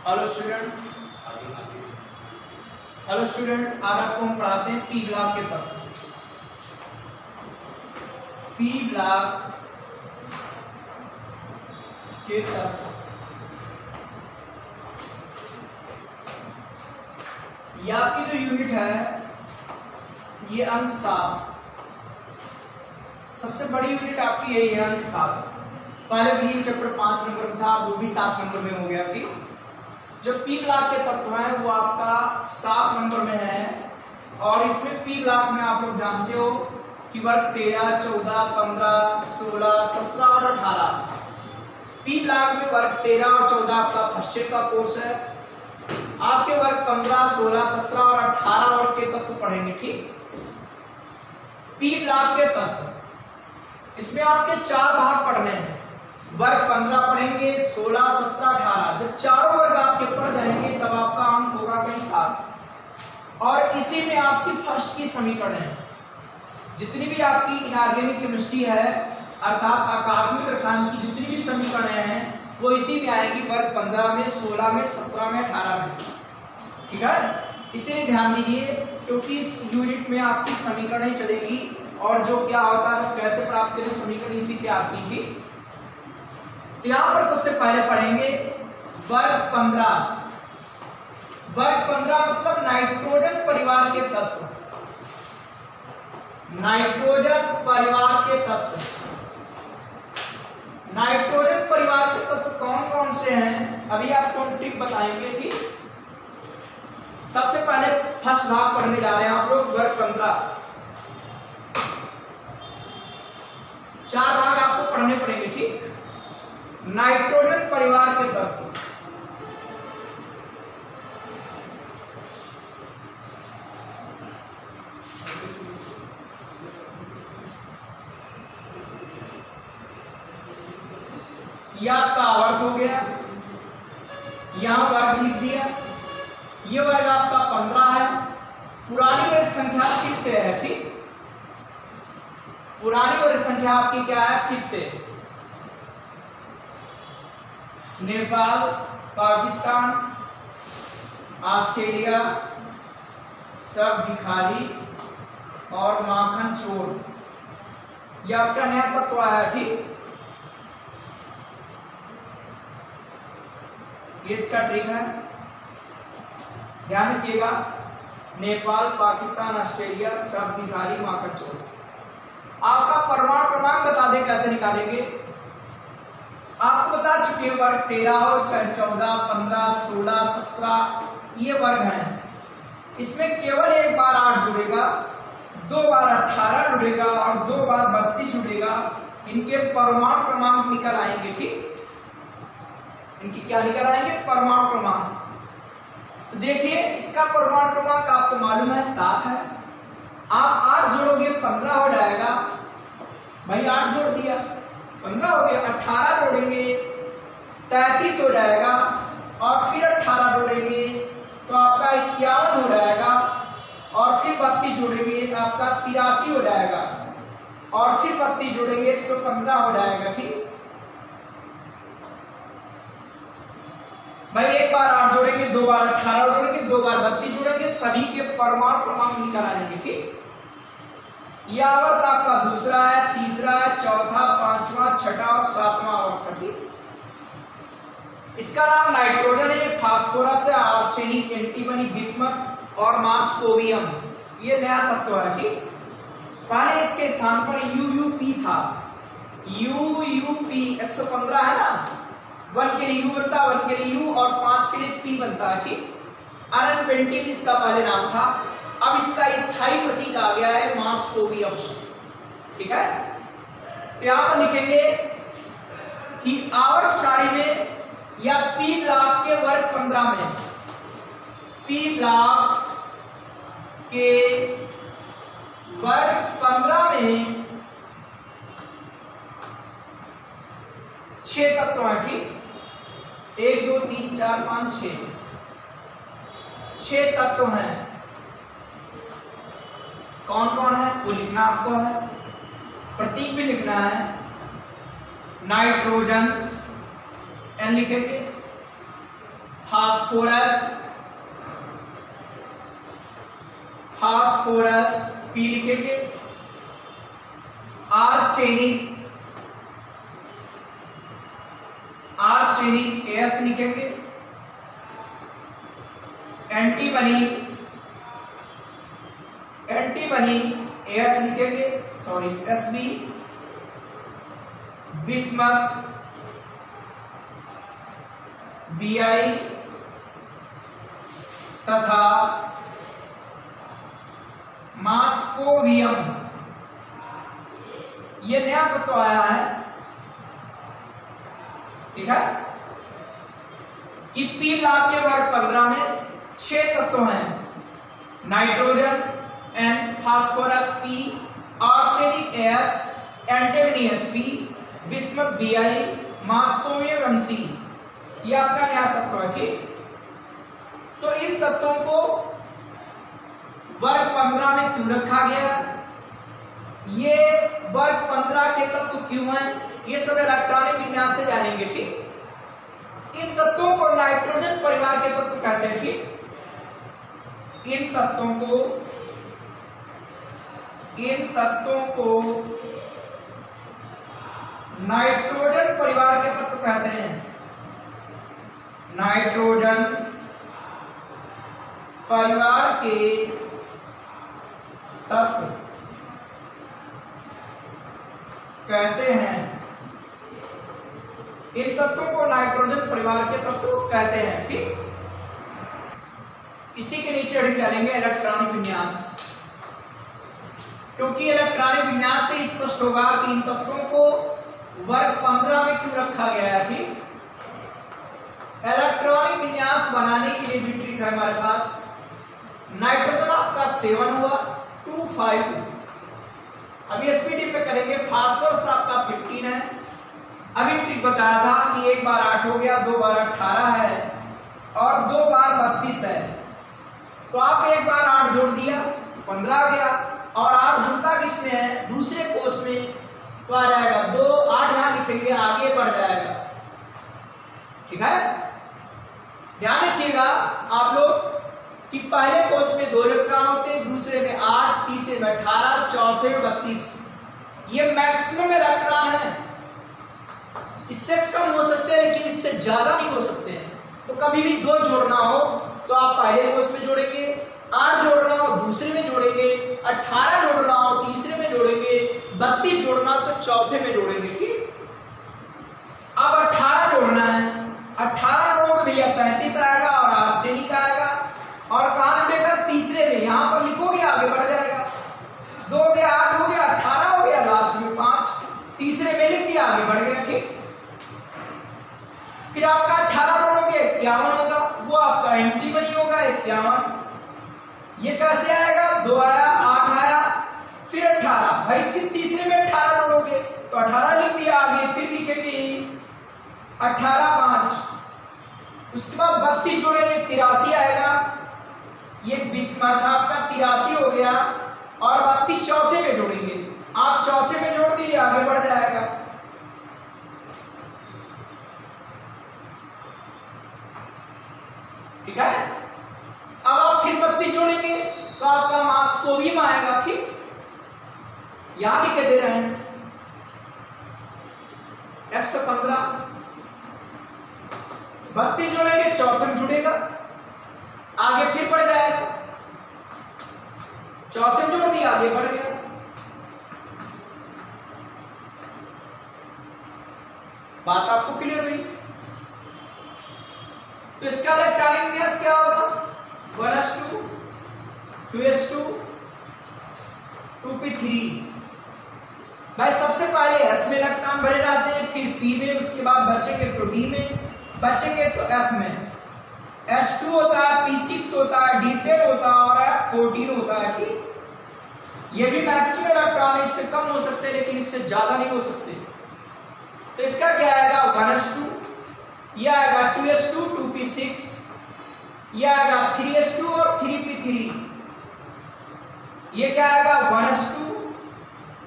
Hello student, आज आपको हम पढ़ाते हैं पी ब्लॉक के तत्व। पी ब्लॉक के तत्व ये आपकी जो यूनिट है ये अंक 7, सबसे बड़ी यूनिट आपकी है ये अंक 7। पहले भी ये चैप्टर 5 नंबर में था, वो भी 7 नंबर में हो गया। अभी जो पी ब्लॉक के तत्व हैं वो आपका 7 नंबर में है। और इसमें पी ब्लॉक में आप लोग जानते हो कि वर्ग 13, 14, 15, 16, 17 और 18। पी ब्लॉक में वर्ग 13 और 14 आपका फर्स्ट ईयर का कोर्स है। आपके वर्ग 15, 16, 17 और 18 वर्ग के तत्व पढ़ेंगे। ठीक, पी ब्लॉक के तत्व इसमें आपके 4 भाग पढ़ने हैं। वर्ग 15 पढ़ेंगे, 16, 17, 18। जब चारों वर्ग आपके पढ़ जाएंगे तब आपका अंक होगा कहीं 7। और इसी में आपकी फर्स्ट की समीकरण है। जितनी भी आपकी इनऑर्गेनिक केमिस्ट्री है अर्थात अकार्बनिक रसायन की जितनी भी समीकरणें हैं वो इसी में आएगी, वर्ग 15 में, 16 में, 17 में, 18 में। ठीक है, इसीलिए ध्यान दीजिए क्योंकि इस यूनिट में आपकी समीकरणें चलेगी और जो क्या होता है कैसे प्राप्त करें समीकरण इसी से आती थी। तो यहां पर सबसे पहले पढ़ेंगे वर्ग 15। वर्ग 15 मतलब नाइट्रोजन परिवार के तत्व। नाइट्रोजन परिवार के तत्व, नाइट्रोजन परिवार के तत्व कौन कौन से हैं अभी आपको हम टिप बताएंगे। ठीक, सबसे पहले फर्स्ट भाग पढ़ने जा रहे हैं आप लोग, वर्ग 15। 4 भाग आपको पढ़ने पड़ेंगे। ठीक, नाइट्रोजन परिवार के तत्व। यह आपका आवर्त हो गया, यहां वर्ग लिख दिया। ये वर्ग आपका 15 है। पुरानी वर्ग संख्या कितने है? ठीक, पुरानी वर्ग संख्या आपकी क्या है? कितने? नेपाल, पाकिस्तान, ऑस्ट्रेलिया, सब भिखारी और माखन चोर। यह आपका नया तत्व आया। ठीक, ये इसका ट्रिक है, ध्यान रखिएगा। नेपाल, पाकिस्तान, ऑस्ट्रेलिया, सब भिखारी, माखन चोर। आपका परमाणु क्रमांक बता दें कैसे निकालेंगे। आपको बता चुके हैं वर्ग 13 हो चाहे 14, 15, 16, 17 ये वर्ग हैं। इसमें केवल एक बार 8 जुड़ेगा, 2 बार 18 जुड़ेगा और 2 बार 32 जुड़ेगा। इनके परमाणु क्रमांक निकल आएंगे। ठीक, इनकी क्या निकल आएंगे? परमाणु क्रमांक। तो देखिए इसका परमाणु क्रमांक आपको मालूम है 7 है। आप 8 जोड़ोगे 15 हो जाएगा। भाई 8 जोड़ दिया 15 हो गया। 18 जोड़ेंगे 33 हो जाएगा और फिर 18 जोड़ेंगे तो आपका 51 हो जाएगा और फिर 32 जोड़ेंगे तो आपका 83 हो जाएगा और फिर 32 जोड़ेंगे 115 हो जाएगा। ठीक, भाई एक बार 8 जोड़ेंगे, 2 बार 18 जोड़ेंगे, 2 बार 32 जोड़ेंगे, सभी के परमाणु क्रमांक निकल आएंगे। ठीक, यह आवर्त आपका दूसरा है, तीसरा है, चौथा, 5वां, 6वां और 7वां आवर्त। ठीक, इसका नाम नाइट्रोजन है। फास्फोरस है, आर्सेनिक, एंटीमनी, बिस्मथ और मास्कोबियम ये नया तत्व है। ठीक, पहले इसके स्थान पर यूयूपी था। यूयूपी 115 है ना, 1 के लिए U बनता है, 1 के लिए U और 5 के लिए P बनता है। ठीक, अनपेंटिव इसका पहले नाम था। अब इसका स्थायी प्रतीक आ गया है मास्कोबियम। ठीक है, तो यहां पर लिखेंगे कि आवर्त सारणी में या पी ब्लॉक के वर्ग 15 में, पी ब्लॉक के वर्ग 15 में 6 तत्व हैं। ठीक, 1 2 3 4 5 6 तत्व हैं। कौन कौन है वो लिखना आपको है, प्रतीक भी लिखना है। नाइट्रोजन एन लिखेंगे, फास्फोरस, फास्फोरस पी लिखेंगे, आर्सेनिक, आर्सेनिक एस लिखेंगे, एंटीमनी, एंटीमनी एस लिखेंगे, sorry S B, bismuth B I तथा मास्कोवियम, ये नया तत्व आया है, ठीक है, कि पी ब्लॉक के वर्ग 15 में 6 तत्व हैं, nitrogen N, phosphorus P, arsenic S, antimony S P, bismuth B I, moscovium M C, ये आपका नया तत्व है, ठीक। तो इन तत्वों को वर्ग 15 में क्यों रखा गया, ये वर्ग 15 के तत्व क्यों हैं, ये सब इलेक्ट्रॉनिक विन्यास से जानेंगे, ठीक। इन तत्वों को नाइट्रोजन परिवार के तत्व कहते हैं, ठीक। इन तत्वों को नाइट्रोजन परिवार के तत्व कहते हैं, नाइट्रोजन परिवार के तत्व कहते हैं, इन तत्वों को नाइट्रोजन परिवार के तत्व कहते हैं, ठीक। इसी के नीचे हेडिंग डालेंगे इलेक्ट्रॉनिक विन्यास, क्योंकि इलेक्ट्रॉनिक विन्यास से स्पष्ट होगा कि इन तत्वों को वर्ग 15 में क्यों रखा गया है, ठीक। इलेक्ट्रॉनिक विन्यास बनाने के लिए भी ट्रिक है हमारे पास। नाइट्रोजन आपका 7 हुआ, 2 5, अभी एसपीडी पे करेंगे। फास्फोरस आपका 15 है, अभी ट्रिक बताया था कि एक बार 8 हो गया, 2 बार 18 है और 2 बार 32 है, तो आप एक बार 8 जोड़ दिया 15 आ गया, और 8 जुड़ता किसमें है, दूसरे कोष में, तो आ जाएगा 2, 8 यहां लिखेंगे, आगे बढ़ जाएगा, ठीक है। ध्यान रखिएगा आप लोग कि पहले कोष में 2 इलेक्ट्रॉन होते हैं, दूसरे में 8, तीसरे में 18, चौथे में 32, ये मैक्सिमम इलेक्ट्रॉन है। इससे कम हो सकते हैं लेकिन इससे ज्यादा नहीं हो सकते हैं। तो कभी भी 2 जोड़ना हो तो आप पहले कोष में जोड़ेंगे, 8 जोड़ना हो दूसरे में जोड़ेंगे, 18 जोड़ना हो तीसरे में जोड़ेंगे, 32 जोड़ना तो चौथे में जोड़ेंगे, ठीक। अब 18 जोड़ना है, 18 जोड़ोगे भैया 35 आएगा और आर्सेनिक आएगा, और कहां जुड़ेगा, तीसरे में, यहां पर लिखोगे आगे बढ़ जाएगा, 2 हो गया, 8 हो गया, 18 हो गया, लास्ट में 5, तीसरे में लिख दिया, आगे बढ़ गया, ठीक। फिर आपका 18 जोड़ोगे 51 होगा, वो आपका एंटीमनी होगा 51, ये कैसे आएगा, 2 आया, 8 आया, फिर 18, भाई फिर तीसरे में 18 जोड़ोगे तो 18 लिख दिया, आगे फिर लिखेंगे 18 5, उसके बाद 32 जोड़ेंगे 83 आएगा, ये बिस्मथ आपका 83 हो गया, और 32 चौथे में जोड़ेंगे, आप चौथे में जोड़ दीजिए, आगे बढ़ जाएगा, ठीक है। अब आप फिर 32 जोड़ेंगे तो आपका मास्कोवियम आएगा, ठीक। यहां लिखे दे रहे हैं 115, 32 जोड़ेंगे, चौथे में जुड़ेगा, आगे फिर बढ़ जाएगा, चौथे में जोड़ दिया, आगे बढ़ गया, बात आपको क्लियर हुई। तो इसका इलेक्ट्रॉनिक विन्यास क्या होगा, 1s2, 2s2, 2p3। भाई सबसे पहले s में इलेक्ट्रॉन भरे जाते हैं, फिर p में, उसके बाद बचेंगे तो d में, बचेंगे तो f में, s2 होता है, p6 होता है, d10 होता है और f14 होता है, ठीक। ये भी मैक्सिमम इलेक्ट्रॉन है, इससे कम हो सकते हैं लेकिन इससे ज्यादा नहीं हो सकते। तो इसका क्या आएगा, 1s2, यह आएगा 2s2, 2p6, यह आएगा 3s2 और 3p3, ये क्या आएगा 1s2,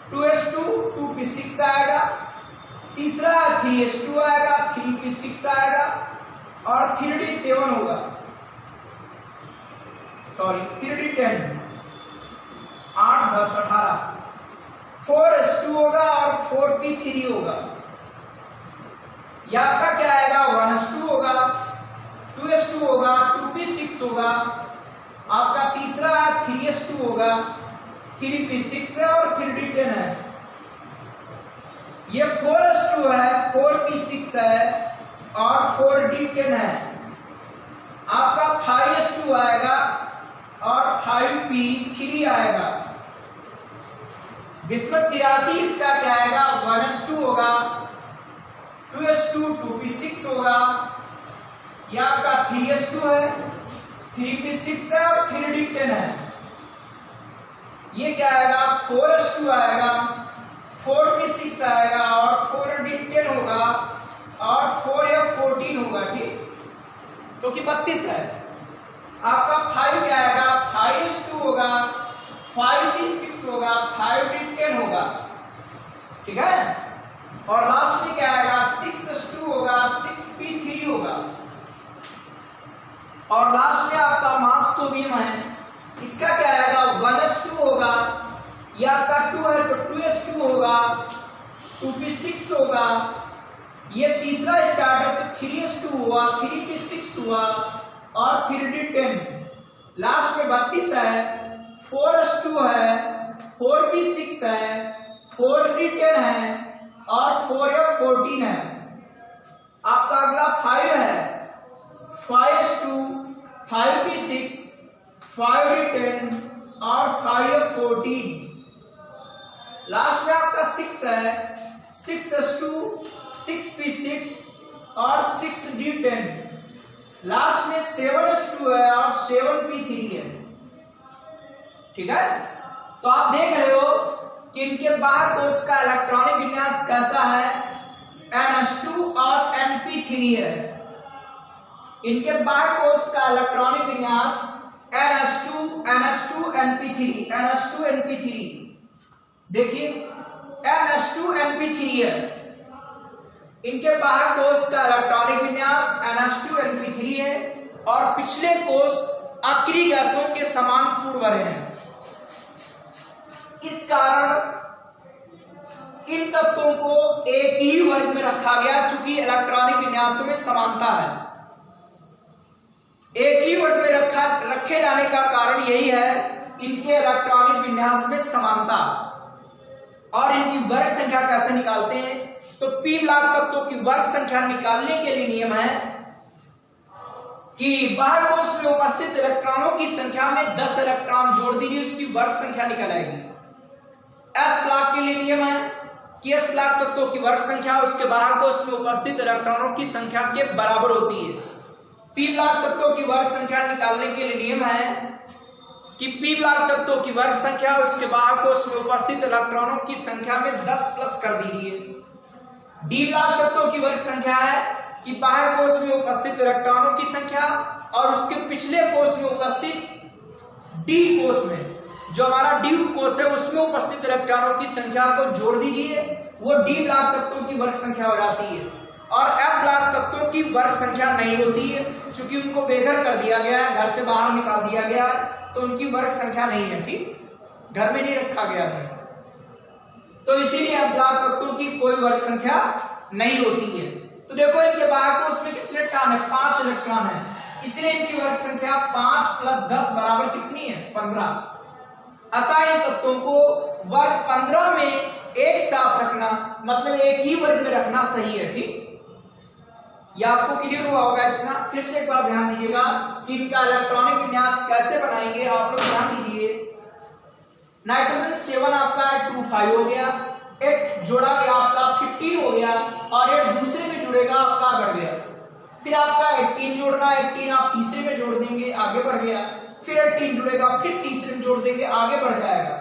2s2, 2p6 आएगा, तीसरा 3s2 आएगा, 3p6 आएगा, और 3D7 होगा, सॉरी 3D10, 8 10 18, 4s2 होगा और 4p3 होगा। यह आपका क्या आएगा, 1s2 होगा, 2s2 होगा, 2p6 होगा, आपका तीसरा 3s2 होगा, 3p6 है और 3d10 है। ये 4s2 है, 4p6 है और 4d10 है। आपका 5s2 आएगा और 5p3 आएगा। बिस्मत 83 इसका क्या आएगा, 1s2 होगा, 2s2, 2p6 होगा, यह आपका 3s2 है, 3p6 है और 3d10 है। ये क्या आएगा, 4s2 आएगा, 4p6 आएगा और 4d10 होगा और 4f14 होगा, ठीक, क्योंकि 32 है। आपका 5 क्या आएगा, 5s2 होगा, 5c6 होगा, 5d10 होगा, ठीक है। और लास्ट में क्या आएगा, 6s2 होगा, 6p3 होगा। और लास्ट में आपका मास्टोबियम है, इसका क्या आएगा, 1s2 होगा, यह आपका 2 है तो 2s2 होगा, 2p6 होगा, ये तीसरा स्टार्ट है तो 3s2 हुआ, 3p6 हुआ और 3d10। लास्ट में 32 है, 4s2 है, 4p6 है, 4d10 है और 4f14 है। आपका अगला 5 है, 5s2, 5p6, 5d10 और 5f14। लास्ट में आपका 6 है, 6s2, 6p6 और 6d10। लास्ट में 7s2 है और 7p3 है, ठीक है। तो आप देख रहे हो कि इनके बाहर कोष का इलेक्ट्रॉनिक विन्यास कैसा है, NH2 और NP3 है। इनके बाहर कोष का इलेक्ट्रॉनिक विन्यास NH2, NH2, NP3, NH2, NP3। देखिए NH2, NP3 है। इनके बाहर कोष का इलेक्ट्रॉनिक विन्यास NH2, NP3 है और पिछले कोष अक्रिय गैसों के समान पूर्वरे हैं। इस कारण इन तत्वों को एक ही वर्ग में रखा गया, चूंकि इलेक्ट्रॉनिक विन्यासों में समानता है। एक ही वर्ग में रखे जाने का कारण यही है, इनके इलेक्ट्रॉनिक विन्यास में समानता। और इनकी वर्ग संख्या कैसे निकालते हैं, तो पी ब्लॉक तत्वों की वर्ग संख्या निकालने के लिए नियम है कि बाहर कोष में उपस्थित इलेक्ट्रॉनों की संख्या में 10 इलेक्ट्रॉन जोड़ दीजिए, उसकी वर्ग संख्या निकल आएगी। एस ब्लॉक के लिए नियम है कि एस ब्लॉक तत्वों की वर्ग संख्या उसके बाहर कोष में उपस्थित इलेक्ट्रॉनों की संख्या के बराबर होती है। पी ब्लॉक तत्वों की वर्ग संख्या निकालने के लिए नियम है कि पी ब्लॉक तत्वों की वर्ग संख्या उसके बाहर कोष में उपस्थित इलेक्ट्रॉनों की संख्या में 10 प्लस कर दीजिए। डी ब्लॉक तत्वों की वर्ग संख्या है कि बाहर कोष में उपस्थित इलेक्ट्रॉनों की संख्या और उसके पिछले कोष में उपस्थित डी कोष में, जो हमारा डी कोष है उसमें उपस्थित इलेक्ट्रॉनों की संख्या को जोड़ दीजिए, वो डी ब्लॉक तत्वों की वर्ग संख्या हो जाती है। और एफ ब्लॉक तत्वों की वर्ग संख्या नहीं होती है, क्योंकि उनको बेघर कर दिया गया है, घर से बाहर निकाल दिया गया है, तो उनकी वर्ग संख्या नहीं है, ठीक, घर में नहीं रखा गया है, तो इसीलिए एफ ब्लॉक तत्वों की कोई वर्ग संख्या नहीं होती है। तो देखो इनके बाहर कोष में कितने इलेक्ट्रॉन है, 5 इलेक्ट्रॉन है, इसलिए इनकी वर्ग संख्या 5 + 10 बराबर कितनी है, 15। अतः इन तत्वों को वर्ग 15 में एक साथ रखना, मतलब एक ही वर्ग में रखना सही है, ठीक। यह आपको क्लियर हुआ होगा इतना। फिर से एक बार ध्यान दीजिएगा कि इनका इलेक्ट्रॉनिक विन्यास कैसे बनाएंगे, आप लोग ध्यान दीजिए। नाइट्रोजन 7 आपका 2 5 हो गया, 8 जोड़ा गया आपका 15 हो गया, और 8 दूसरे में जुड़ेगा आपका बढ़ गया। फिर आपका 18 जोड़ना, 18 आप तीसरे में जोड़ देंगे, आगे बढ़ गया। फिर 18 जुड़ेगा, फिर तीसरे में जोड़ देंगे, आगे बढ़ जाएगा।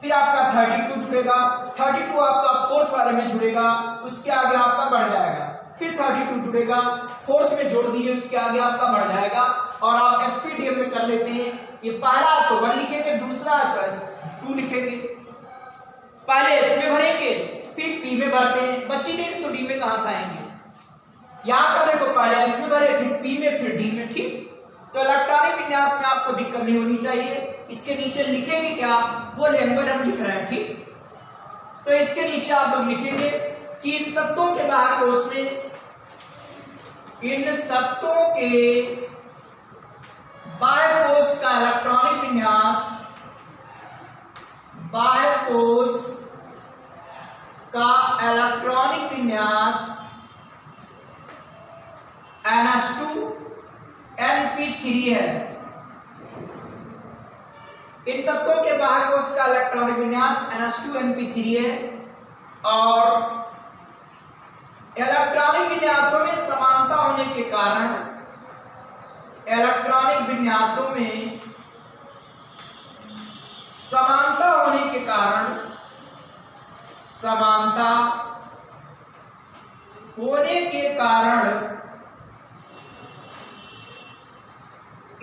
फिर आपका 32 जुड़ेगा, 32 आपका 4th वाले में जुड़ेगा, उसके आगे आपका बढ़ जाएगा। फिर 32 जुड़ेगा, 4th में जोड़ दीजिए, उसके आगे आपका बढ़ जाएगा। और आप एसपीडीएफ में कर लेते हैं, ये पहला तो 1 लिखेंगे, दूसरा तो 2 लिखेंगे, पहले इसमें भरेंगे फिर पी में भरते हैं, बची नहीं तो डी में कहां से आएंगे। यहां का देखो पहले इसमें भरे, फिर पी में, फिर डी में, ठीक। तो इलेक्ट्रॉनिक विन्यास में आपको दिक्कत नहीं होनी चाहिए। इसके नीचे लिखेंगे क्या, वो लैंग्वेज हम लिख रहे हैं, ठीक। तो इसके नीचे आप लोग लिखेंगे कि इन तत्वों के बाहर कोष में, इन तत्वों के बाह्य कोष का इलेक्ट्रॉनिक विन्यास, बाह्य कोष का इलेक्ट्रॉनिक विन्यास NH2NP3 है। इन तत्वों के बाह्य कोष का इलेक्ट्रॉनिक विन्यास NH2NP3 है और इलेक्ट्रॉनिक विन्यासों में समानता होने के कारण, इलेक्ट्रॉनिक विन्यासों में समानता होने के कारण, समानता होने के कारण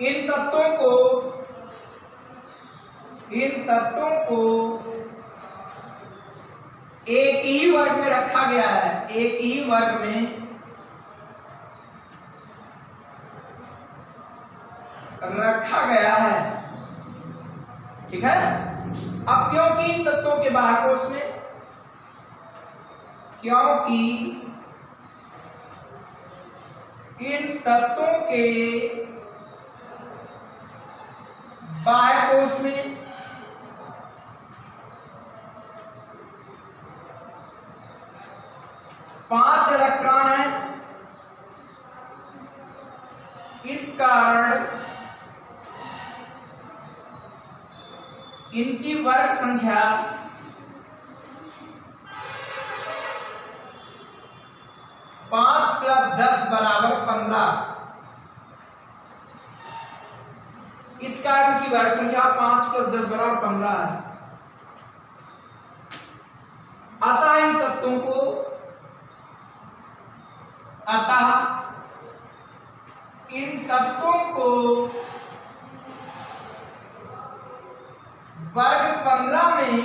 इन तत्वों को एक ही वर्ग में रखा गया है, एक ही वर्ग में रखा गया है, ठीक है। अब क्योंकि इन तत्वों के बाह्य कोष में, क्योंकि इन तत्वों के बाह्य कोष में पांच इलेक्ट्रॉन है, इस कारण इनकी वर्ग संख्या 5 + 10 = 15। इस कारण की वर्ग संख्या 5 + 10 = 15 है। अतः इन तत्वों को, वर्ग 15 में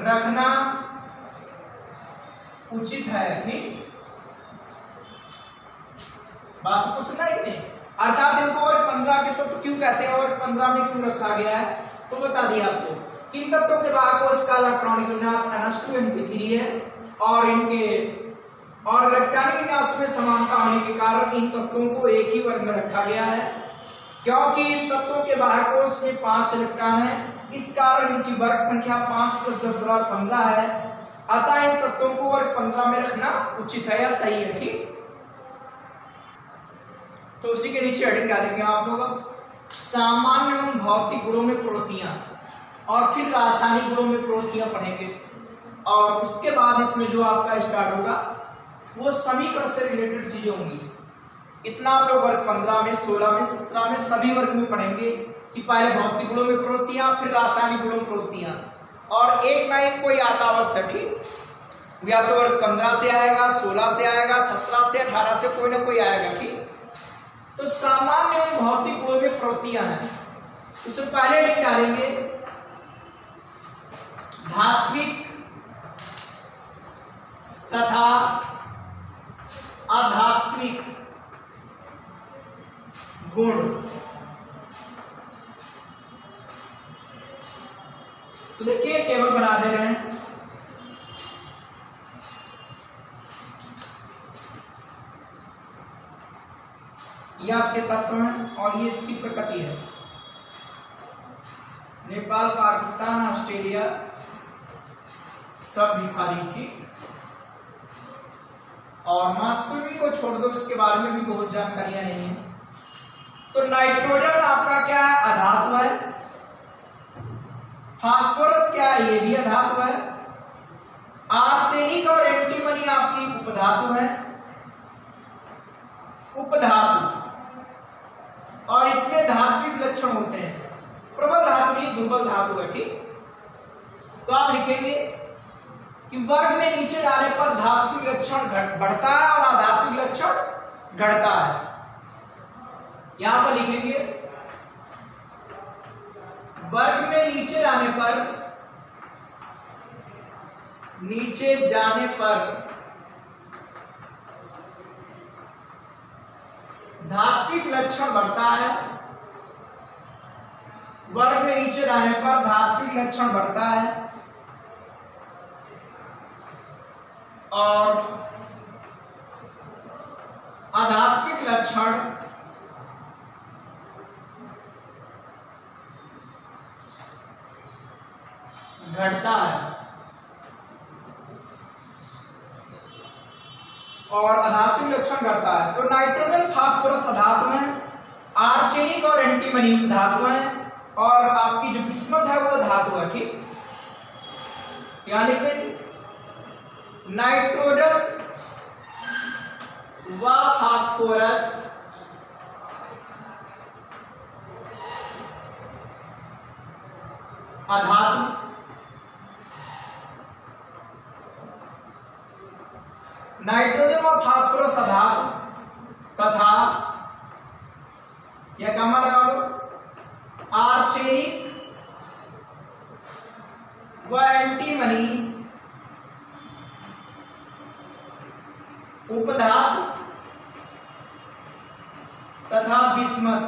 रखना उचित है। ठीक, बात सबको सुना है कि नहीं? अर्थात इनको वर्ग 15 के तत्व क्यों कहते हैं, वर्ग 15 में क्यों रखा गया है, तो बता दिया आपको। किन तत्वों के बाह्य कोष का इलेक्ट्रॉनिक विन्यास NH2NP3 है और इलेक्ट्रॉनिक विन्यास में समानता होने के कारण इन तत्वों को एक ही वर्ग में रखा गया है। क्योंकि इन तत्वों के बाह्य कोष में 5 इलेक्ट्रॉन है, इस कारण इनकी वर्ग संख्या 5 + 10 = 15 है। अतः इन तत्वों को वर्ग 15 में रखना उचित है या सही है। ठीक, तो उसी के नीचे हेडिंग क्या लिखेंगे आप लोग, सामान्य एवं भौतिक गुणों में प्रवृत्तियां, और फिर रासायनिक गुणों में प्रवृत्तियां पढ़ेंगे। और उसके बाद इसमें जो आपका स्टार्ट होगा वो समीकरण से रिलेटेड चीजें होंगी। इतना आप लोग वर्ग 15 में, 16 में, 17 में सभी वर्ग में पढ़ेंगे कि पहले भौतिक गुणों में प्रवृत्तियां, फिर रासायनिक गुणों में प्रवृत्तियां, और एक ना एक कोई आता अवश्य। ठीक, या तो वर्ग 15 से आएगा, 16 से आएगा, 17 से, 18 से कोई ना कोई आएगा। ठीक, तो सामान्य और भौतिक गुणों में प्रवृत्तियां हैं। उससे पहले निकालेंगे धात्विक तथा अधात्विक गुण। तो देखिए टेबल बना दे रहे हैं। ये आपके तत्व हैं और ये इसकी प्रकृति है। नेपाल, पाकिस्तान, ऑस्ट्रेलिया सब भिखारी की, और मास्कुलिन को छोड़ दो, इसके बारे में भी बहुत जानकारियां नहीं है। तो नाइट्रोजन आपका क्या है, अधातु है। फास्फोरस क्या है, ये भी अधातु है। आर्सेनिक और एंटीमनी आपकी उपधातु है, उपधातु, और इसमें धात्विक लक्षण होते हैं। प्रबल धातु नहीं, दुर्बल धातु है। ठीक, तो आप लिखेंगे कि वर्ग में नीचे जाने पर धात्विक लक्षण बढ़ता है और अधात्विक लक्षण घटता है। यहां पर लिखेंगे वर्ग में नीचे जाने पर धात्विक लक्षण बढ़ता है, वर्ग में नीचे रहने पर धात्विक लक्षण बढ़ता है और अधात्विक लक्षण घटता है। और अधात्विक लक्षण घटता है। तो नाइट्रोजन फास्फोरस अधातु है, आर्सेनिक और एंटीमनी धातु है और आपकी जो बिस्मथ है वो धातु है। ठीक, यहां लिख दें नाइट्रोजन व फास्फोरस अधातु नाइट्रोजन व फास्फोरस अधातु तथा यह कमा लगा लो आर्सेनिक व एंटीमनी उपधातु तथा बिस्मथ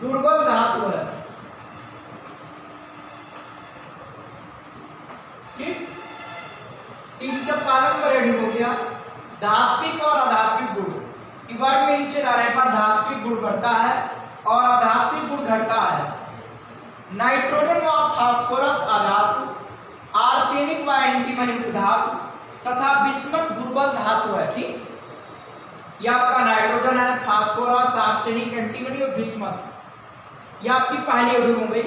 दुर्बल धातु है। ठीक, इनका पालन पर रेडी हो गया। धात्विक और अधात्विक गुण, वर्ग में नीचे रहने पर धात्विक गुण बढ़ता है और अधात्विक गुण घटता है। नाइट्रोजन व फास्फोरस अधातु, आर्सेनिक व एंटीमनी उपधातु तथा बिस्मथ दुर्बल धातु है। ठीक, यह आपका नाइट्रोजन है, फास्फोरस, आर्सेनिक, एंटीमनी और बिस्मथ। यह आपकी पहली वीडियो हो गई।